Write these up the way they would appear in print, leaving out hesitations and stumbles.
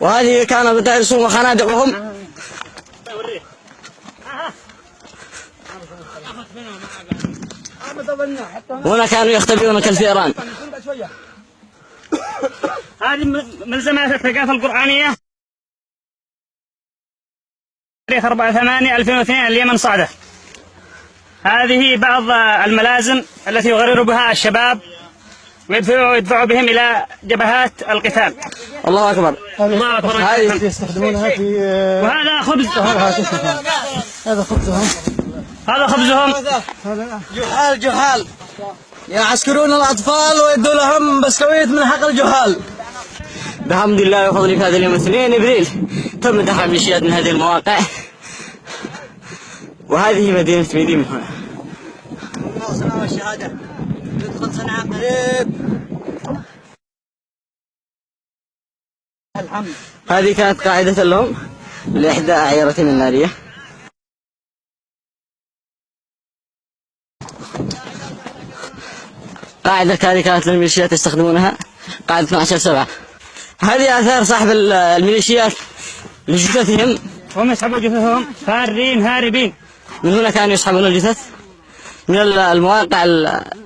وهذه كانت ترسم خنادقهم. هنا كانوا يختبئون كالفئران. هذه ملزمات الثقافة القرآنية تاريخ 4/8/2002 اليمن صعدة. هذه بعض الملازم التي يغرر بها الشباب ويدفعوا بهم إلى جبهات القتال. الله أكبر. الله أكبر. هذه يستخدمونها في وهذا خبز. هذا خبزهم. هذا خبزهم. جحال يعسكرون الأطفال ويدوا لهم بسكويت من حق الجحال. بحمد الله وفضله في هذا اليوم 2 إبريل تم دحر ميليشيات من هذه المواقع، وهذه مدينة ميديم هنا. الله والشهادة ندخل صنعاء قريب. الحمد. هذه كانت قاعدة لهم لإحدى أعيرتهم النارية. قاعدة هذه كانت للميليشيات يستخدمونها، قاعدة 12/7. هذه آثار صاحب الميليشيات لجثثهم. هم يسحبوا جثثهم فارين هاربين. من هنا كانوا يسحبون الجثث من المواقع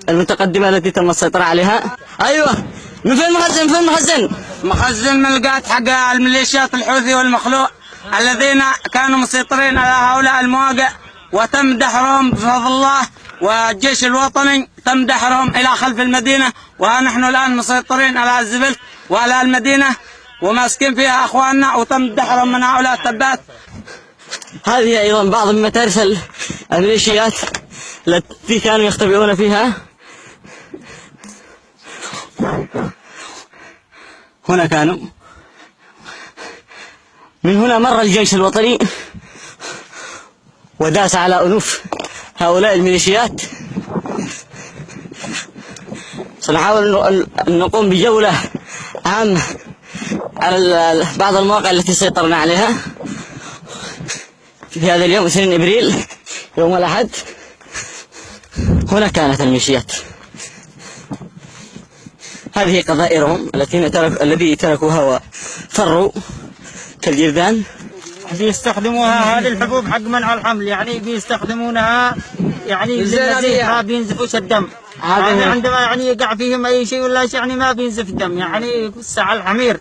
المتقدمة التي تم السيطرة عليها. أيوة، من فين المخزن؟ من فين المخزن؟ مخزن ملقات حق الميليشيات الحوثي والمخلوع الذين كانوا مسيطرين على هؤلاء المواقع، وتم دحرهم بفضل الله، والجيش الوطني تم دحرهم إلى خلف المدينة، ونحن الآن مسيطرين على الزبل وعلى المدينة وماسكين فيها أخواننا، وتم دحرهم من هؤلاء التبات. هذه أيضا بعض من متارس الميليشيات التي كانوا يختبئون فيها. هنا كانوا. من هنا مر الجيش الوطني وداس على أنوف هؤلاء الميليشيات. سنحاول أن نقوم بجولة عامة على بعض المواقع التي سيطرنا عليها في هذا اليوم 2 إبريل يوم الأحد. هنا كانت الميليشيات. هذه قذائرهم الذي تركوها وفروا كالجرذان. بيستخدموها هذه الحبوب حق منع الحمل، يعني بيستخدمونها يعني للنزيف، ما بينزفوش الدم. يعني عندما يعني يقع فيهم أي شيء ولا شيء يعني ما بينزف دم، يعني يقص على الحمير.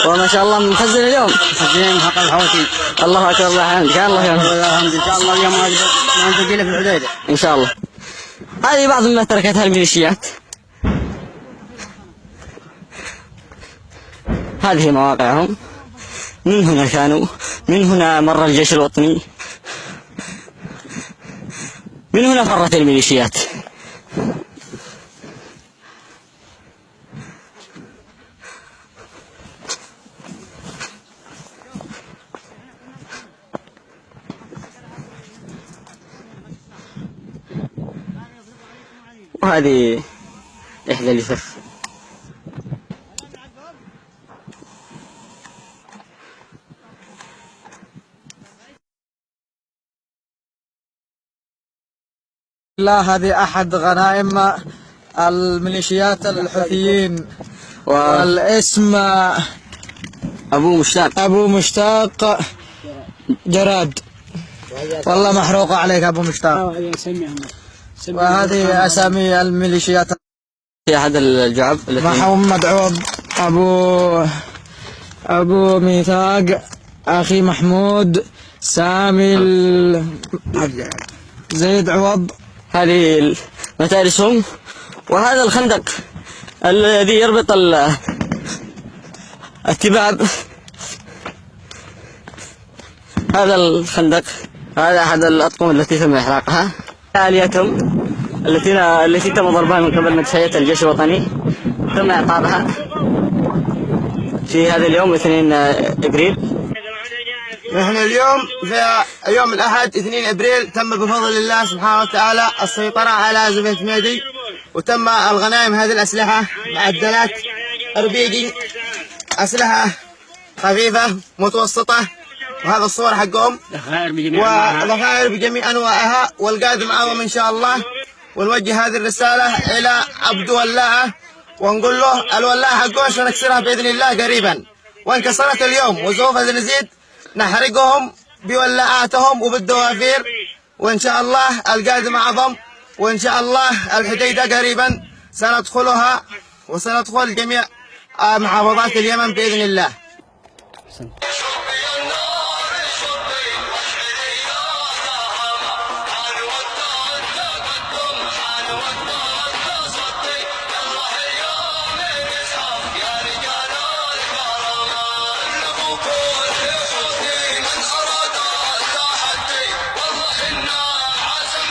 وما شاء الله مخزن اليوم. مخزنين حق الحوثي. الله أكبر. الله الحمد. كان الله يعين. إن شاء الله اليوم ننتقل في الحديدة إن شاء الله. هذه بعض مما تركتها الميليشيات. هذه مواقعهم. من هنا كانوا. من هنا مر الجيش الوطني. من هنا فرت الميليشيات. وهذه إحدى الجثث. لا، هذه أحد غنائم الميليشيات الحوثيين، والاسم أبو مشتاق جراد. والله محروقة عليك أبو مشتاق. وهذه أسامي الميليشيات. في أحد الجعب محمد عوض، أبو ميثاق، أخي محمود سامي زيد عوض. هذه متارسهم، وهذا الخندق الذي يربط التباب. هذا الخندق، هذا أحد الأطقم التي تم إحراقها. آليتهم التي تم ضربها من قبل مدفعية الجيش الوطني تم إعطابها في هذا اليوم 2 إبريل. نحن اليوم في يوم الأحد 2 إبريل تم بفضل الله سبحانه وتعالى السيطرة على زفة ميدي، وتم الغنائم هذه الأسلحة معدلات أربيجي، أسلحة خفيفة متوسطة، وهذا الصور حقهم، وذخائر بجميع أنواعها، والقادم أعظم إن شاء الله. ونوجه هذه الرسالة إلى عبد ولاعة ونقول له الولاعة حقهم سنكسرها بإذن الله قريبا، وانكسرت اليوم وسوف نزيد نحرقهم بولاعاتهم وبالدوافير، وإن شاء الله القادم أعظم، وإن شاء الله الحديدة قريبا سندخلها وسندخل جميع محافظات اليمن بإذن الله.